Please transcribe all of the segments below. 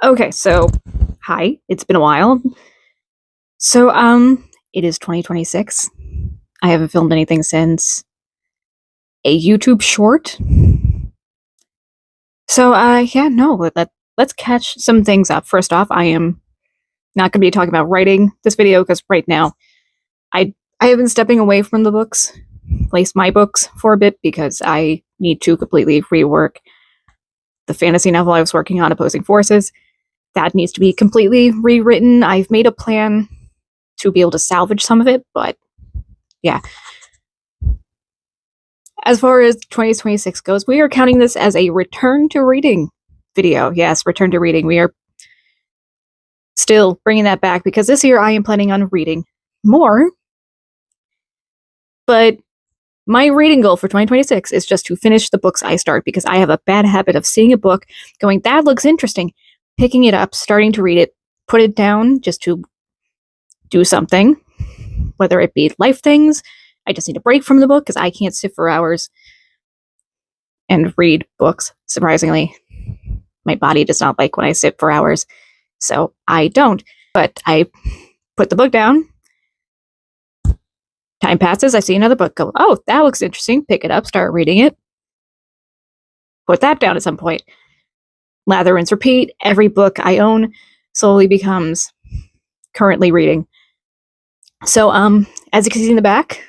Okay, so hi, it's been a while. So it is 2026. I haven't filmed anything since a YouTube short. So yeah, no, let's catch some things up. First off, I am not going to be talking about writing this video because right now I have been stepping away from the books, at least my books, for a bit because I need to completely rework the fantasy novel I was working on, Opposing Forces. That needs to be completely rewritten. I've made a plan to be able to salvage some of it, but yeah. As far as 2026 goes, we are counting this as a return to reading video. Yes, return to reading. We are still bringing that back because this year I am planning on reading more. But my reading goal for 2026 is just to finish the books I start because I have a bad habit of seeing a book, going, that looks interesting, picking it up, starting to read it, put it down just to do something, whether it be life things. I just need a break from the book because I can't sit for hours and read books. Surprisingly, my body does not like when I sit for hours, so I don't. But I put the book down. Time passes, I see another book, go, oh, that looks interesting, pick it up, start reading it, put that down at some point. Lather, rinse, repeat. Every book I own slowly becomes currently reading. So, as you can see in the back,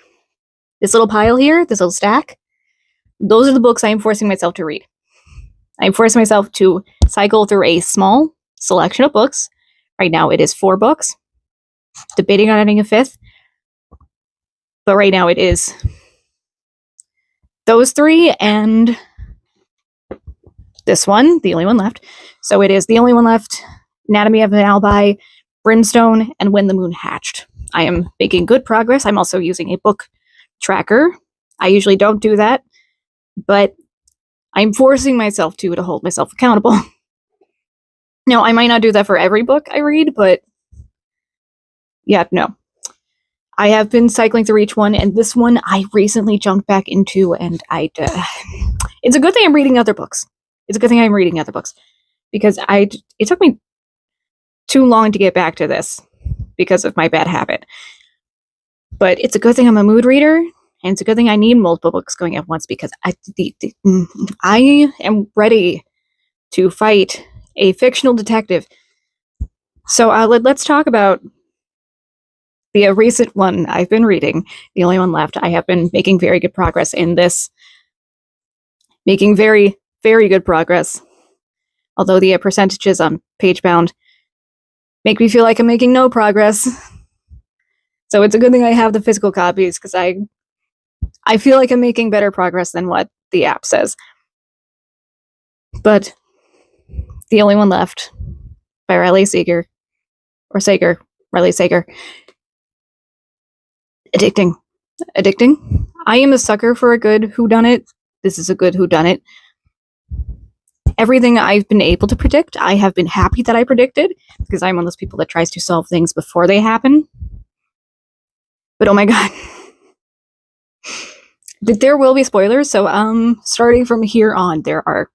this little pile here, this little stack, those are the books I am forcing myself to read. I'm forcing myself to cycle through a small selection of books. Right now it is 4 books. Debating on adding a 5th. But right now it is those 3 and this one, the only one left. So it is the only one left, Anatomy of an Alibi, Brimstone, and When the Moon Hatched. I am making good progress. I'm also using a book tracker. I usually don't do that, but I'm forcing myself to hold myself accountable. Now, I might not do that for every book I read, but yeah, no. I have been cycling through each one, and this one I recently jumped back into, and it's a good thing I'm reading other books. It's a good thing I'm reading other books, because it took me too long to get back to this because of my bad habit. But it's a good thing I'm a mood reader, and it's a good thing I need multiple books going at once, because I am ready to fight a fictional detective. So let's talk about the recent one I've been reading, the only one left. I have been making very good progress in this. Making very, very good progress. Although the percentages on Pagebound make me feel like I'm making no progress. So it's a good thing I have the physical copies, because I feel like I'm making better progress than what the app says. But the only one left, by Riley Sager, or Sager, Riley Sager. Addicting. I am a sucker for a good whodunit. This is a good whodunit. Everything I've been able to predict, I have been happy that I predicted, because I'm one of those people that tries to solve things before they happen. But oh my god. There will be spoilers, so starting from here on, there are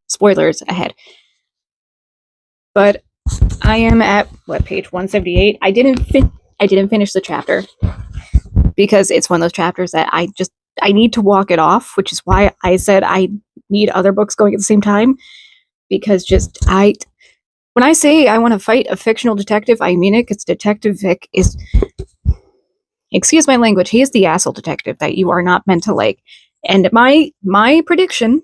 spoilers ahead. But I am at, page 178? I didn't finish the chapter, because it's one of those chapters that I need to walk it off, which is why I said I need other books going at the same time, because when I say I want to fight a fictional detective, I mean it, because Detective Vic is, excuse my language, he is the asshole detective that you are not meant to like. And my prediction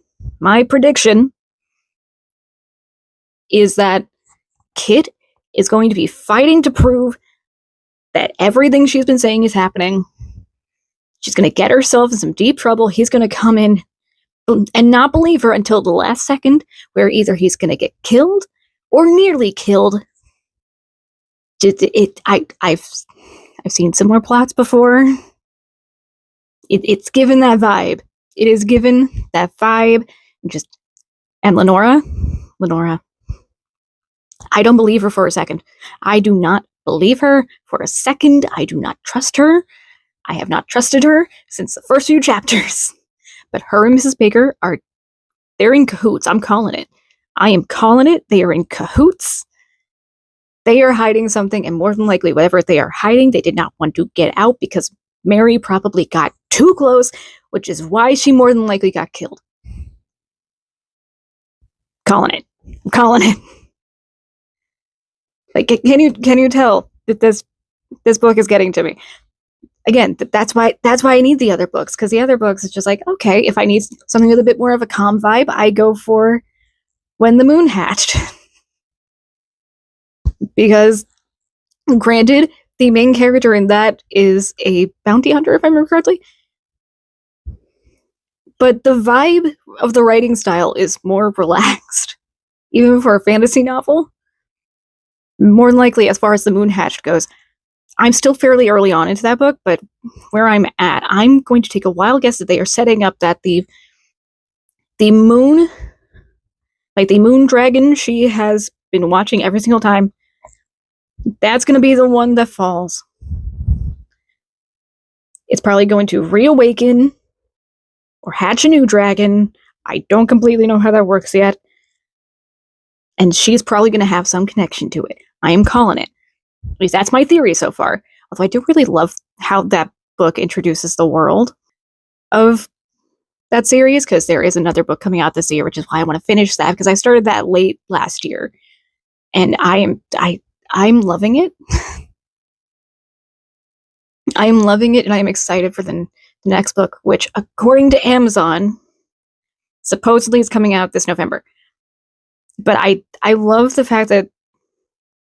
is that Kit is going to be fighting to prove that everything she's been saying is happening. She's going to get herself in some deep trouble. He's going to come in and not believe her until the last second, where either he's going to get killed or nearly killed. I've seen similar plots before. It's given that vibe. It is given that vibe. And Lenora, I don't believe her for a second. I do not believe her for a second. I do not trust her. I have not trusted her since the first few chapters. But her and Mrs. Baker they're in cahoots. I'm calling it. I am calling it. They are in cahoots. They are hiding something, and more than likely, whatever they are hiding, they did not want to get out because Mary probably got too close, which is why she more than likely got killed. Calling it. I'm calling it. Like, can you tell that this book is getting to me? Again, that's why I need the other books, because the other books is just like, okay, if I need something with a bit more of a calm vibe, I go for When the Moon Hatched. Because, granted, the main character in that is a bounty hunter, if I remember correctly. But the vibe of the writing style is more relaxed. Even for a fantasy novel. More than likely, as far as The Moon Hatched goes, I'm still fairly early on into that book, but where I'm at, I'm going to take a wild guess that they are setting up that the moon, like the moon dragon she has been watching every single time, that's going to be the one that falls. It's probably going to reawaken or hatch a new dragon. I don't completely know how that works yet. And she's probably going to have some connection to it. I am calling it. At least that's my theory so far. Although I do really love how that book introduces the world of that series, because there is another book coming out this year, which is why I want to finish that, because I started that late last year. And I'm loving it. I'm loving it, and I'm excited for the next book, which, according to Amazon, supposedly is coming out this November. But I love the fact that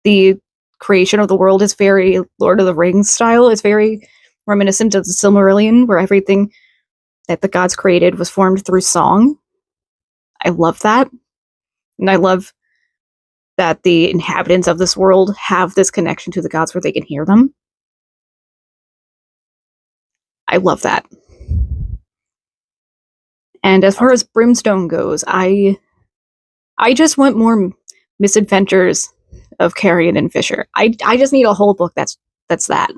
the creation of the world is very Lord of the Rings style. It's very reminiscent of the Silmarillion, where everything that the gods created was formed through song. I love that. And I love that the inhabitants of this world have this connection to the gods where they can hear them. I love that. And as far as Brimstone goes, I just want more misadventures of Carrion and Fisher. I just need a whole book that's that.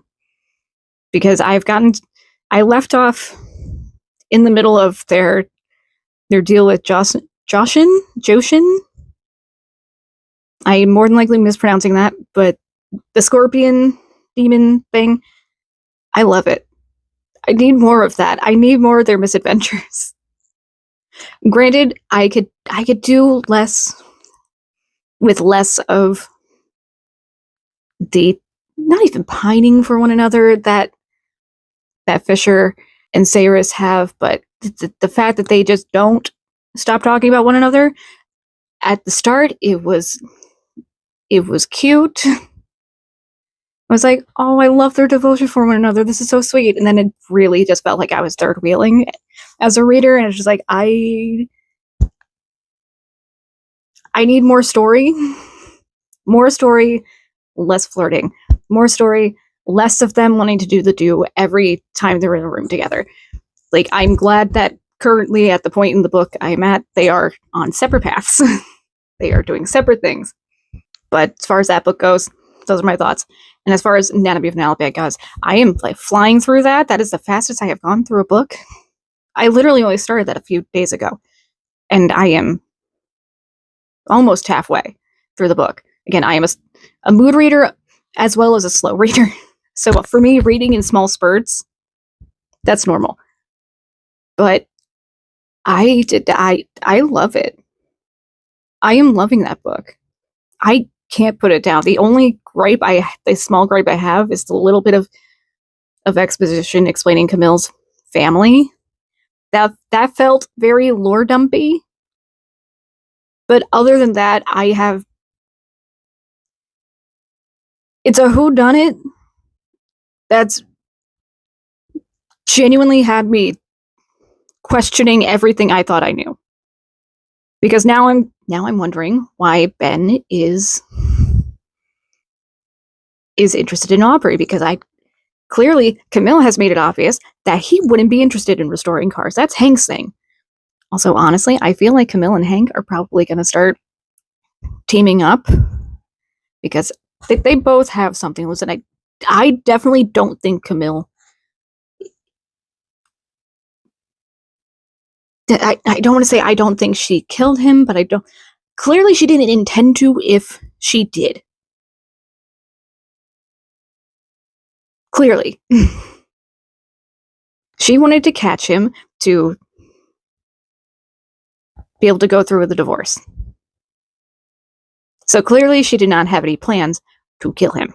Because I left off in the middle of their deal with Joshin. I'm more than likely mispronouncing that, but the scorpion demon thing, I love it. I need more of that. I need more of their misadventures. Granted, I could do less with less of the not even pining for one another that Fisher and Cyrus have, but the fact that they just don't stop talking about one another. At the start, it was cute. I was like, oh, I love their devotion for one another. This is so sweet. And then it really just felt like I was third wheeling as a reader, and it's just like I need more story. More story, less flirting. More story, less of them wanting to do the do every time they're in a room together. Like, I'm glad that currently at the point in the book I'm at, they are on separate paths. They are doing separate things. But as far as that book goes, those are my thoughts. And as far as Anatomy of an Alibi goes, I am like flying through that. That is the fastest I have gone through a book. I literally only started that a few days ago. And I am almost halfway through the book. Again, I am a mood reader as well as a slow reader. So for me, reading in small spurts, that's normal. But I love it. I am loving that book. I can't put it down. The only the small gripe I have is the little bit of exposition explaining Camille's family. That felt very lore dumpy. But other than that, it's a whodunit that's genuinely had me questioning everything I thought I knew. Because now I'm wondering why Ben is interested in Aubrey, because clearly Camille has made it obvious that he wouldn't be interested in restoring cars. That's Hank's thing. Also, honestly, I feel like Camille and Hank are probably going to start teaming up, because they both have something. Listen, I definitely don't think Camille. I don't want to say I don't think she killed him, but Clearly, she didn't intend to if she did. Clearly. She wanted to catch him to be able to go through with the divorce. So clearly, she did not have any plans to kill him.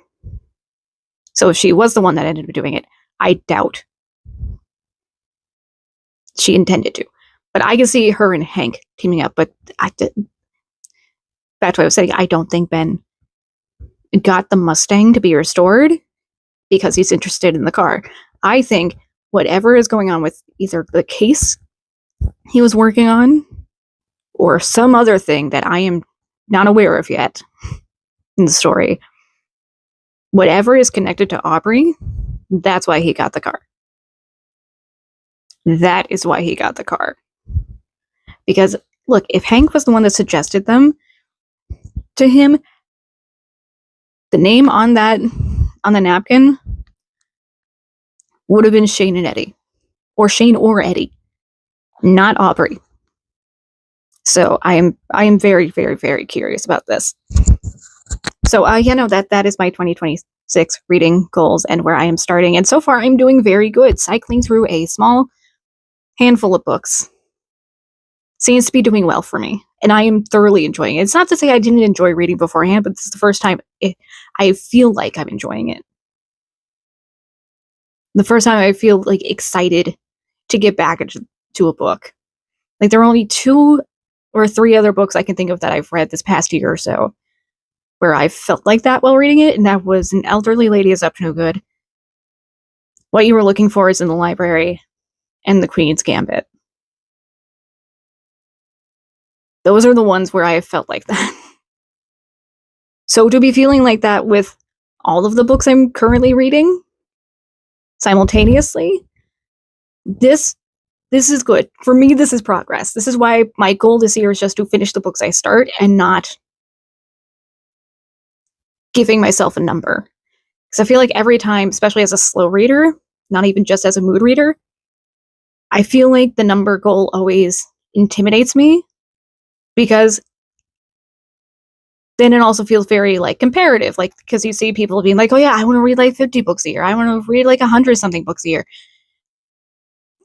So if she was the one that ended up doing it, I doubt she intended to. But I can see her and Hank teaming up. But back to what I was saying, I don't think Ben got the Mustang to be restored because he's interested in the car. I think whatever is going on with either the case he was working on or some other thing that I am not aware of yet in the story, whatever is connected to Aubrey, that's why he got the car. That is why he got the car. Because, look, if Hank was the one that suggested them to him, the name on the napkin would have been Shane and Eddie. Or Shane or Eddie. Not Aubrey. So I am very, very, very curious about this. So that is my 2026 reading goals and where I am starting. And so far I'm doing very good. Cycling through a small handful of books seems to be doing well for me. And I am thoroughly enjoying it. It's not to say I didn't enjoy reading beforehand, but this is the first time I feel like I'm enjoying it. The first time I feel like excited to get back into a book. Like there are only 2 or 3 other books I can think of that I've read this past year or so where I felt like that while reading it, and that was An Elderly Lady is Up to No Good, What You Were Looking For Is in the Library, and The Queen's Gambit. Those are the ones where I have felt like that. So to be feeling like that with all of the books I'm currently reading simultaneously, this is good. For me, this is progress. This is why my goal this year is just to finish the books I start and not giving myself a number. Because I feel like every time, especially as a slow reader, not even just as a mood reader, I feel like the number goal always intimidates me because then it also feels very like comparative, like because you see people being like, oh yeah, I want to read like 50 books a year. I want to read like 100 something books a year.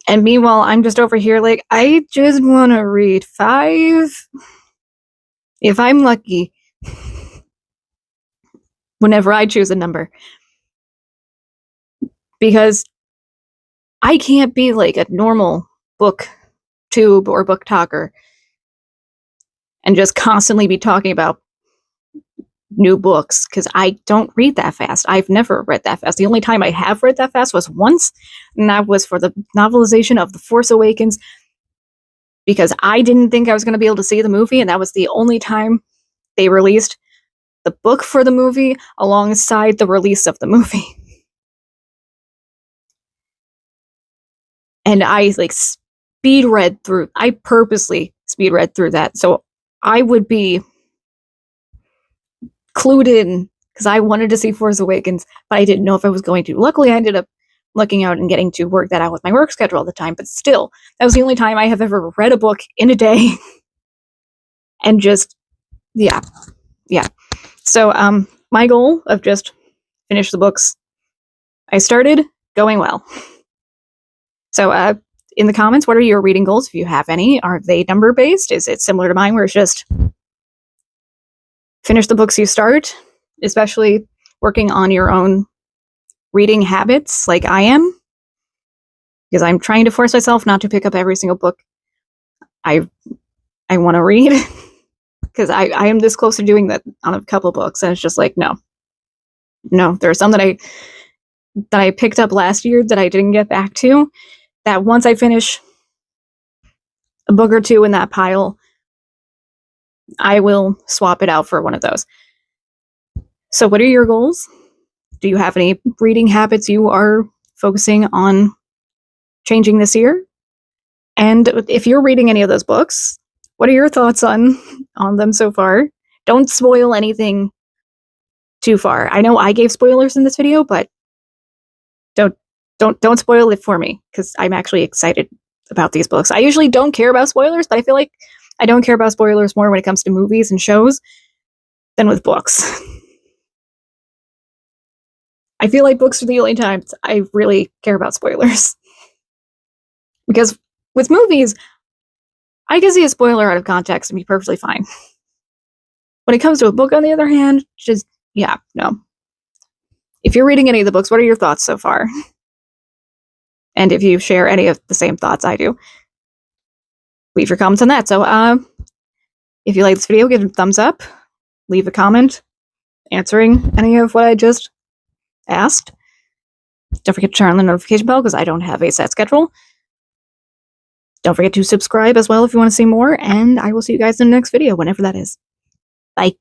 And meanwhile, I'm just over here like, I just want to read 5 if I'm lucky whenever I choose a number. Because I can't be like a normal booktube or book talker and just constantly be talking about new books because I don't read that fast. I've never read that fast. The only time I have read that fast was once, and that was for the novelization of The Force Awakens because I didn't think I was going to be able to see the movie, and that was the only time they released the book for the movie alongside the release of the movie. And I I purposely speed read through that. So I would be clued in because I wanted to see Force Awakens, but I didn't know if I was going to. Luckily, I ended up looking out and getting to work that out with my work schedule all the time, but still, that was the only time I have ever read a book in a day. And just, yeah. So, my goal of just finish the books I started going well. So, in the comments, what are your reading goals, if you have any? Are they number-based? Is it similar to mine, where it's just finish the books you start, especially working on your own reading habits like I am? Because I'm trying to force myself not to pick up every single book I want to read. Because I am this close to doing that on a couple books, and it's just like, no. There are some that I picked up last year that I didn't get back to, that once I finish a book or two in that pile, I will swap it out for one of those. So what are your goals? Do you have any reading habits you are focusing on changing this year? And if you're reading any of those books, what are your thoughts on them so far? Don't spoil anything too far. I know I gave spoilers in this video, but don't spoil it for me because I'm actually excited about these books. I usually don't care about spoilers, but I feel like I don't care about spoilers more when it comes to movies and shows than with books. I feel like books are the only times I really care about spoilers. Because with movies, I can see a spoiler out of context and be perfectly fine. When it comes to a book, on the other hand, just, yeah, no. If you're reading any of the books, what are your thoughts so far? And if you share any of the same thoughts I do, leave your comments on that. So, if you like this video, give it a thumbs up, leave a comment answering any of what I just asked. Don't forget to turn on the notification bell because I don't have a set schedule. Don't forget to subscribe as well if you want to see more, and I will see you guys in the next video, whenever that is. Bye.